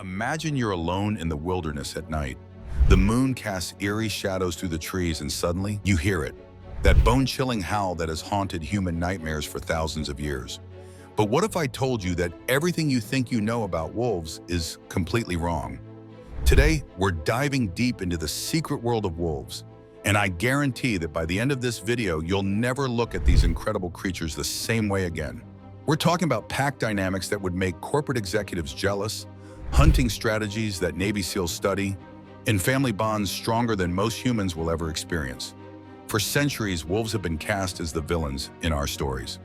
Imagine you're alone in the wilderness at night. The moon casts eerie shadows through the trees and suddenly you hear it. That bone-chilling howl that has haunted human nightmares for thousands of years. But what if I told you that everything you think you know about wolves is completely wrong? Today, we're diving deep into the secret world of wolves. And I guarantee that by the end of this video, you'll never look at these incredible creatures the same way again. We're talking about pack dynamics that would make corporate executives jealous, hunting strategies that Navy SEALs study, and family bonds stronger than most humans will ever experience. For centuries, wolves have been cast as the villains in our stories.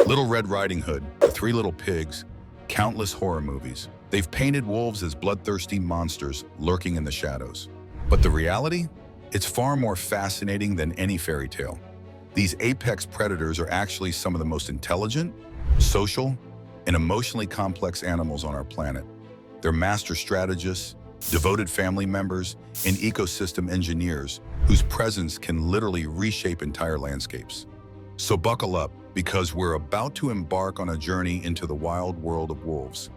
Little Red Riding Hood, The Three Little Pigs, countless horror movies. They've painted wolves as bloodthirsty monsters lurking in the shadows. But the reality? It's far more fascinating than any fairy tale. These apex predators are actually some of the most intelligent, social, and emotionally complex animals on our planet. They're master strategists, devoted family members, and ecosystem engineers whose presence can literally reshape entire landscapes. So buckle up, because we're about to embark on a journey into the wild world of wolves.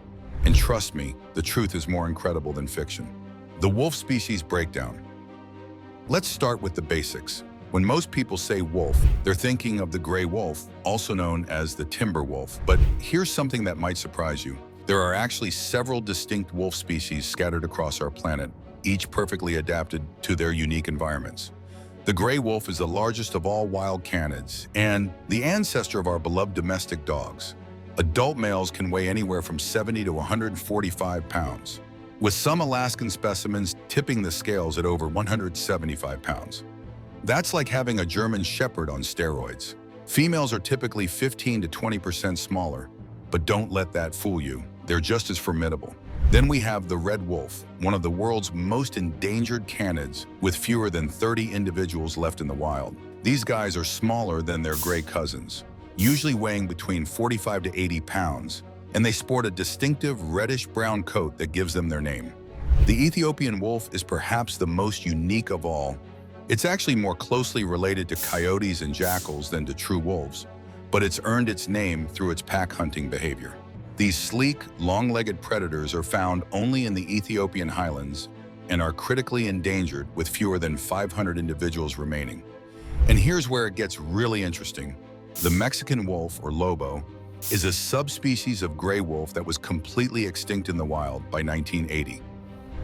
And trust me, the truth is more incredible than fiction. The wolf species breakdown. Let's start with the basics. When most people say wolf, they're thinking of the gray wolf, also known as the timber wolf. But here's something that might surprise you. There are actually several distinct wolf species scattered across our planet, each perfectly adapted to their unique environments. The gray wolf is the largest of all wild canids and the ancestor of our beloved domestic dogs. Adult males can weigh anywhere from 70 to 145 pounds, with some Alaskan specimens tipping the scales at over 175 pounds. That's like having a German Shepherd on steroids. Females are typically 15 to 20% smaller, but don't let that fool you. They're just as formidable. Then we have the red wolf, one of the world's most endangered canids, with fewer than 30 individuals left in the wild. These guys are smaller than their gray cousins, usually weighing between 45 to 80 pounds, and they sport a distinctive reddish-brown coat that gives them their name. The Ethiopian wolf is perhaps the most unique of all. It's actually more closely related to coyotes and jackals than to true wolves, but it's earned its name through its pack hunting behavior. These sleek, long-legged predators are found only in the Ethiopian highlands and are critically endangered, with fewer than 500 individuals remaining. And here's where it gets really interesting. The Mexican wolf, or lobo, is a subspecies of gray wolf that was completely extinct in the wild by 1980.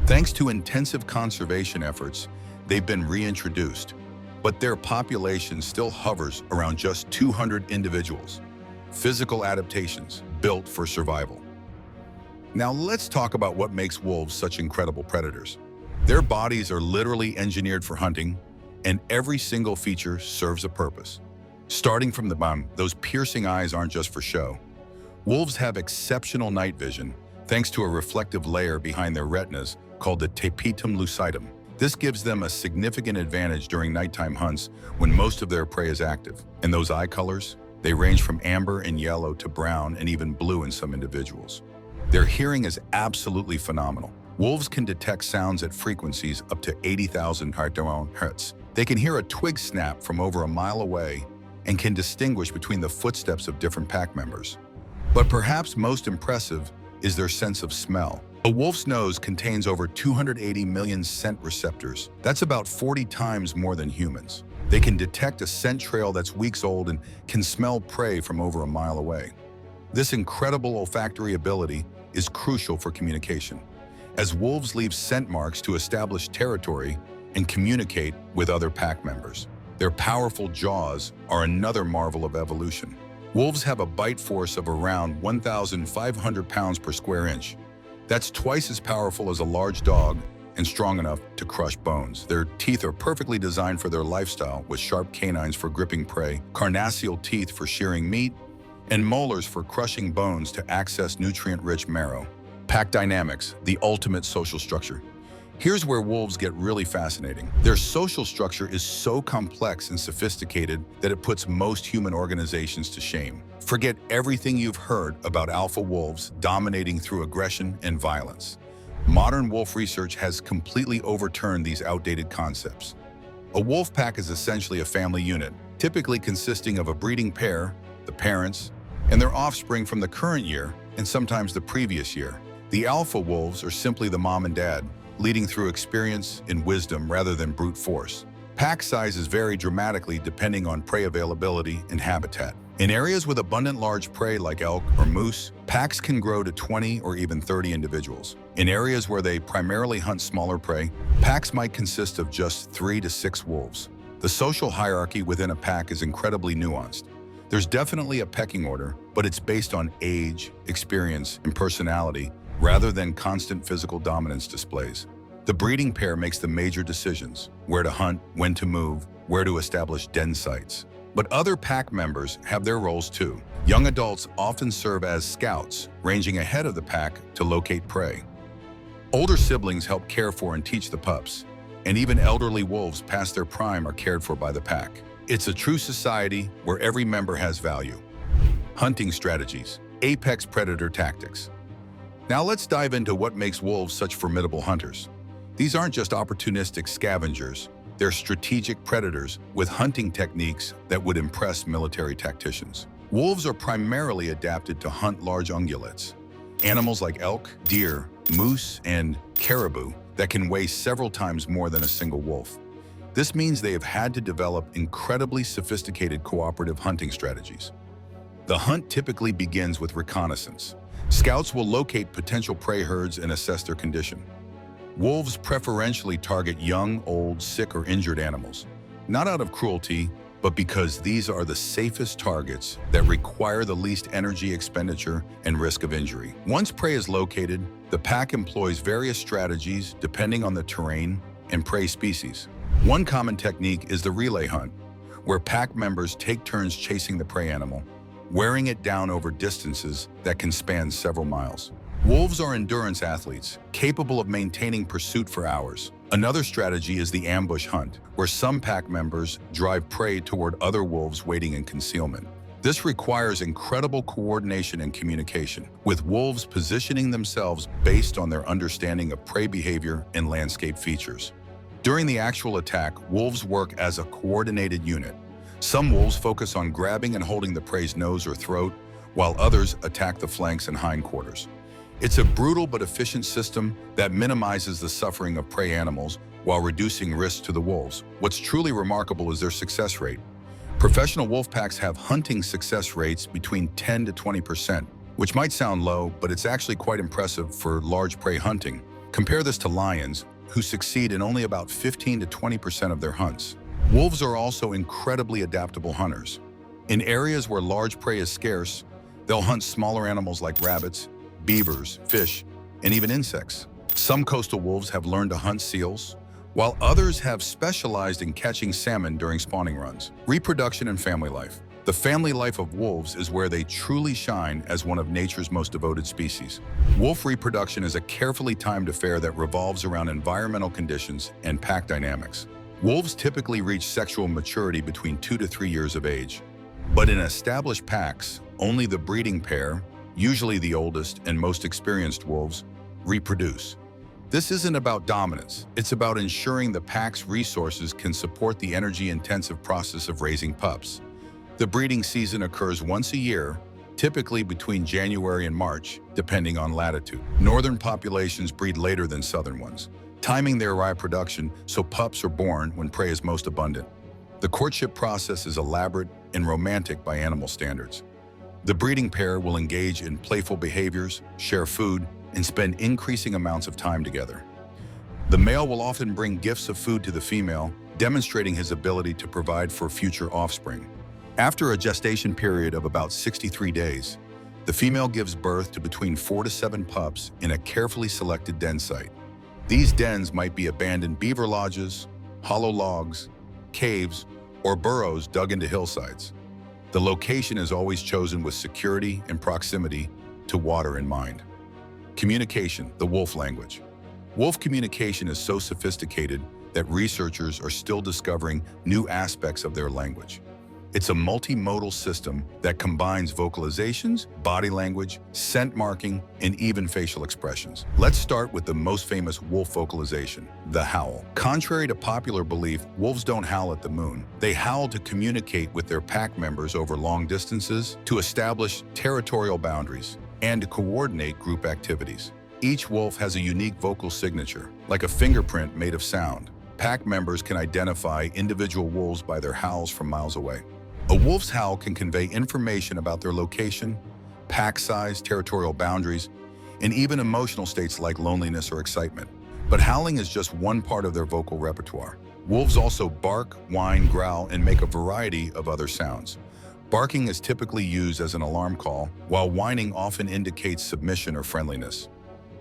Thanks to intensive conservation efforts, they've been reintroduced, but their population still hovers around just 200 individuals. Physical adaptations built for survival. Now let's talk about what makes wolves such incredible predators. Their bodies are literally engineered for hunting, and every single feature serves a purpose. Starting from the bottom, those piercing eyes aren't just for show. Wolves have exceptional night vision, thanks to a reflective layer behind their retinas called the tapetum lucidum. This gives them a significant advantage during nighttime hunts when most of their prey is active. And those eye colors? They range from amber and yellow to brown and even blue in some individuals. Their hearing is absolutely phenomenal. Wolves can detect sounds at frequencies up to 80,000 Hz. They can hear a twig snap from over a mile away and can distinguish between the footsteps of different pack members. But perhaps most impressive is their sense of smell. A wolf's nose contains over 280 million scent receptors. That's about 40 times more than humans. They can detect a scent trail that's weeks old and can smell prey from over a mile away. This incredible olfactory ability is crucial for communication, as wolves leave scent marks to establish territory and communicate with other pack members. Their powerful jaws are another marvel of evolution. Wolves have a bite force of around 1,500 pounds per square inch. That's twice as powerful as a large dog and strong enough to crush bones. Their teeth are perfectly designed for their lifestyle, with sharp canines for gripping prey, carnassial teeth for shearing meat, and molars for crushing bones to access nutrient-rich marrow. Pack dynamics, the ultimate social structure. Here's where wolves get really fascinating. Their social structure is so complex and sophisticated that it puts most human organizations to shame. Forget everything you've heard about alpha wolves dominating through aggression and violence. Modern wolf research has completely overturned these outdated concepts. A wolf pack is essentially a family unit, typically consisting of a breeding pair, the parents, and their offspring from the current year, and sometimes the previous year. The alpha wolves are simply the mom and dad, leading through experience and wisdom rather than brute force. Pack sizes vary dramatically depending on prey availability and habitat. In areas with abundant large prey like elk or moose, packs can grow to 20 or even 30 individuals. In areas where they primarily hunt smaller prey, packs might consist of just 3 to 6 wolves. The social hierarchy within a pack is incredibly nuanced. There's definitely a pecking order, but it's based on age, experience, and personality rather than constant physical dominance displays. The breeding pair makes the major decisions: where to hunt, when to move, where to establish den sites. But other pack members have their roles too. Young adults often serve as scouts, ranging ahead of the pack to locate prey. Older siblings help care for and teach the pups, and even elderly wolves past their prime are cared for by the pack. It's a true society where every member has value. Hunting strategies, apex predator tactics. Now let's dive into what makes wolves such formidable hunters. These aren't just opportunistic scavengers, they're strategic predators with hunting techniques that would impress military tacticians. Wolves are primarily adapted to hunt large ungulates, animals like elk, deer, moose, and caribou that can weigh several times more than a single wolf. This means they have had to develop incredibly sophisticated cooperative hunting strategies. The hunt typically begins with reconnaissance. Scouts will locate potential prey herds and assess their condition. Wolves preferentially target young, old, sick, or injured animals, not out of cruelty, but because these are the safest targets that require the least energy expenditure and risk of injury. Once prey is located, the pack employs various strategies depending on the terrain and prey species. One common technique is the relay hunt, where pack members take turns chasing the prey animal, wearing it down over distances that can span several miles. Wolves are endurance athletes, capable of maintaining pursuit for hours. Another strategy is the ambush hunt, where some pack members drive prey toward other wolves waiting in concealment. This requires incredible coordination and communication, with wolves positioning themselves based on their understanding of prey behavior and landscape features. During the actual attack, wolves work as a coordinated unit. Some wolves focus on grabbing and holding the prey's nose or throat, while others attack the flanks and hindquarters. It's a brutal but efficient system that minimizes the suffering of prey animals while reducing risk to the wolves. What's truly remarkable is their success rate. Professional wolf packs have hunting success rates between 10 to 20%, which might sound low, but it's actually quite impressive for large prey hunting. Compare this to lions, who succeed in only about 15 to 20% of their hunts. Wolves are also incredibly adaptable hunters. In areas where large prey is scarce, they'll hunt smaller animals like rabbits, beavers, fish, and even insects. Some coastal wolves have learned to hunt seals, while others have specialized in catching salmon during spawning runs. Reproduction and family life. The family life of wolves is where they truly shine as one of nature's most devoted species. Wolf reproduction is a carefully timed affair that revolves around environmental conditions and pack dynamics. Wolves typically reach sexual maturity between 2 to 3 years of age. But in established packs, only the breeding pair, usually the oldest and most experienced wolves, reproduce. This isn't about dominance, it's about ensuring the pack's resources can support the energy-intensive process of raising pups. The breeding season occurs once a year, typically between January and March, depending on latitude. Northern populations breed later than southern ones, timing their reproduction so pups are born when prey is most abundant. The courtship process is elaborate and romantic by animal standards. The breeding pair will engage in playful behaviors, share food, and spend increasing amounts of time together. The male will often bring gifts of food to the female, demonstrating his ability to provide for future offspring. After a gestation period of about 63 days, the female gives birth to between 4 to 7 pups in a carefully selected den site. These dens might be abandoned beaver lodges, hollow logs, caves, or burrows dug into hillsides. The location is always chosen with security and proximity to water in mind. Communication, the wolf language. Wolf communication is so sophisticated that researchers are still discovering new aspects of their language. It's a multimodal system that combines vocalizations, body language, scent marking, and even facial expressions. Let's start with the most famous wolf vocalization, the howl. Contrary to popular belief, wolves don't howl at the moon. They howl to communicate with their pack members over long distances to establish territorial boundaries. and to coordinate group activities. Each wolf has a unique vocal signature, like a fingerprint made of sound. Pack members can identify individual wolves by their howls from miles away. A wolf's howl can convey information about their location, pack size, territorial boundaries, and even emotional states like loneliness or excitement. But howling is just one part of their vocal repertoire. Wolves also bark, whine, growl, and make a variety of other sounds. Barking is typically used as an alarm call, while whining often indicates submission or friendliness.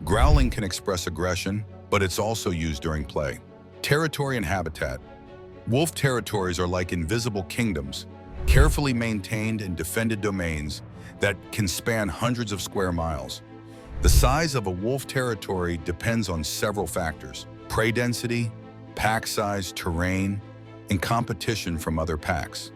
Growling can express aggression, but it's also used during play. Territory and habitat. Wolf territories are like invisible kingdoms, carefully maintained and defended domains that can span hundreds of square miles. The size of a wolf territory depends on several factors: prey density, pack size, terrain, and competition from other packs.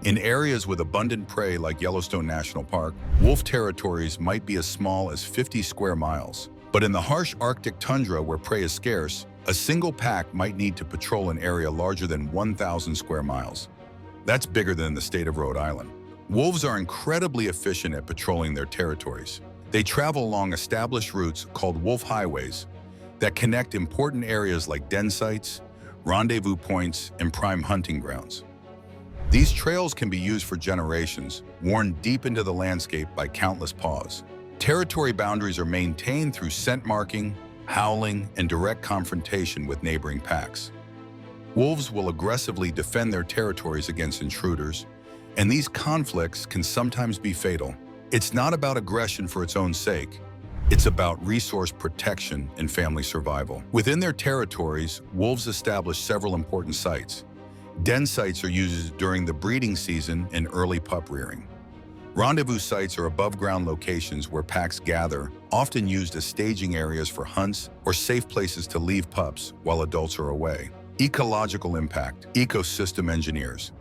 In areas with abundant prey like Yellowstone National Park, wolf territories might be as small as 50 square miles. But in the harsh Arctic tundra where prey is scarce, a single pack might need to patrol an area larger than 1,000 square miles. That's bigger than the state of Rhode Island. Wolves are incredibly efficient at patrolling their territories. They travel along established routes called wolf highways that connect important areas like den sites, rendezvous points, and prime hunting grounds. These trails can be used for generations, worn deep into the landscape by countless paws. Territory boundaries are maintained through scent marking, howling, and direct confrontation with neighboring packs. Wolves will aggressively defend their territories against intruders, and these conflicts can sometimes be fatal. It's not about aggression for its own sake. It's about resource protection and family survival. Within their territories, wolves establish several important sites. Den sites are used during the breeding season and early pup rearing. Rendezvous sites are above-ground locations where packs gather, often used as staging areas for hunts or safe places to leave pups while adults are away. Ecological impact. Ecosystem engineers.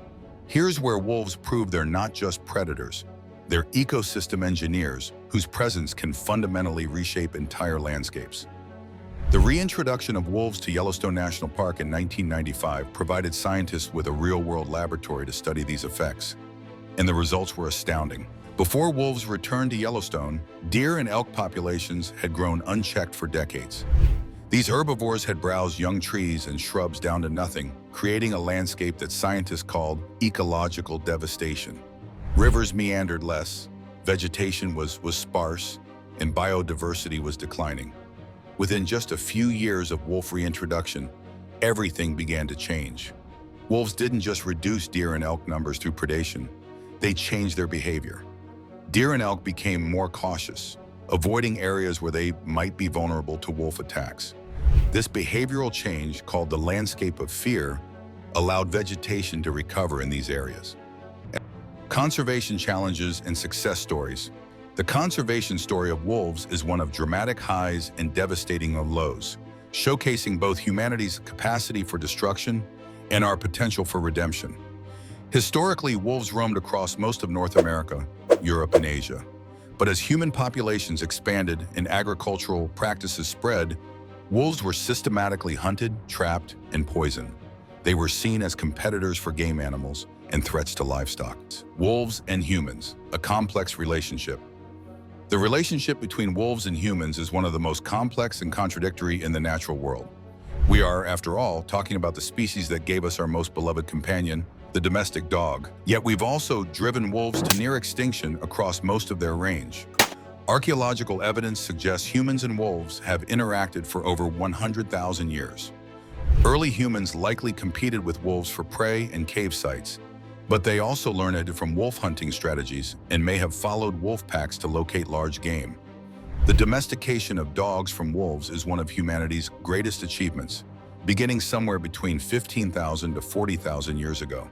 Here's where wolves prove they're not just predators. They're ecosystem engineers whose presence can fundamentally reshape entire landscapes. The reintroduction of wolves to Yellowstone National Park in 1995 provided scientists with a real-world laboratory to study these effects, and the results were astounding. Before wolves returned to Yellowstone, deer and elk populations had grown unchecked for decades. These herbivores had browsed young trees and shrubs down to nothing, creating a landscape that scientists called ecological devastation. Rivers meandered less, vegetation was sparse, and biodiversity was declining. Within just a few years of wolf reintroduction, everything began to change. Wolves didn't just reduce deer and elk numbers through predation, they changed their behavior. Deer and elk became more cautious, avoiding areas where they might be vulnerable to wolf attacks. This behavioral change, called the landscape of fear, allowed vegetation to recover in these areas. Conservation challenges and success stories. The conservation story of wolves is one of dramatic highs and devastating lows, showcasing both humanity's capacity for destruction and our potential for redemption. Historically, wolves roamed across most of North America, Europe, and Asia. But as human populations expanded and agricultural practices spread, wolves were systematically hunted, trapped, and poisoned. They were seen as competitors for game animals and threats to livestock. Wolves and humans, a complex relationship. The relationship between wolves and humans is one of the most complex and contradictory in the natural world. We are, after all, talking about the species that gave us our most beloved companion, the domestic dog. Yet we've also driven wolves to near extinction across most of their range. Archaeological evidence suggests humans and wolves have interacted for over 100,000 years. Early humans likely competed with wolves for prey and cave sites, but they also learned from wolf hunting strategies and may have followed wolf packs to locate large game. The domestication of dogs from wolves is one of humanity's greatest achievements, beginning somewhere between 15,000 to 40,000 years ago.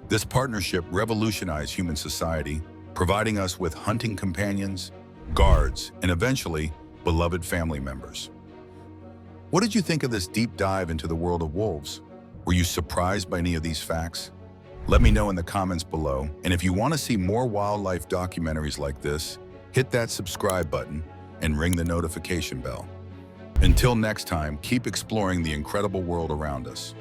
This partnership revolutionized human society, providing us with hunting companions, guards, and eventually, beloved family members. What did you think of this deep dive into the world of wolves? Were you surprised by any of these facts? Let me know in the comments below, and if you want to see more wildlife documentaries like this, hit that subscribe button and ring the notification bell. Until next time, keep exploring the incredible world around us.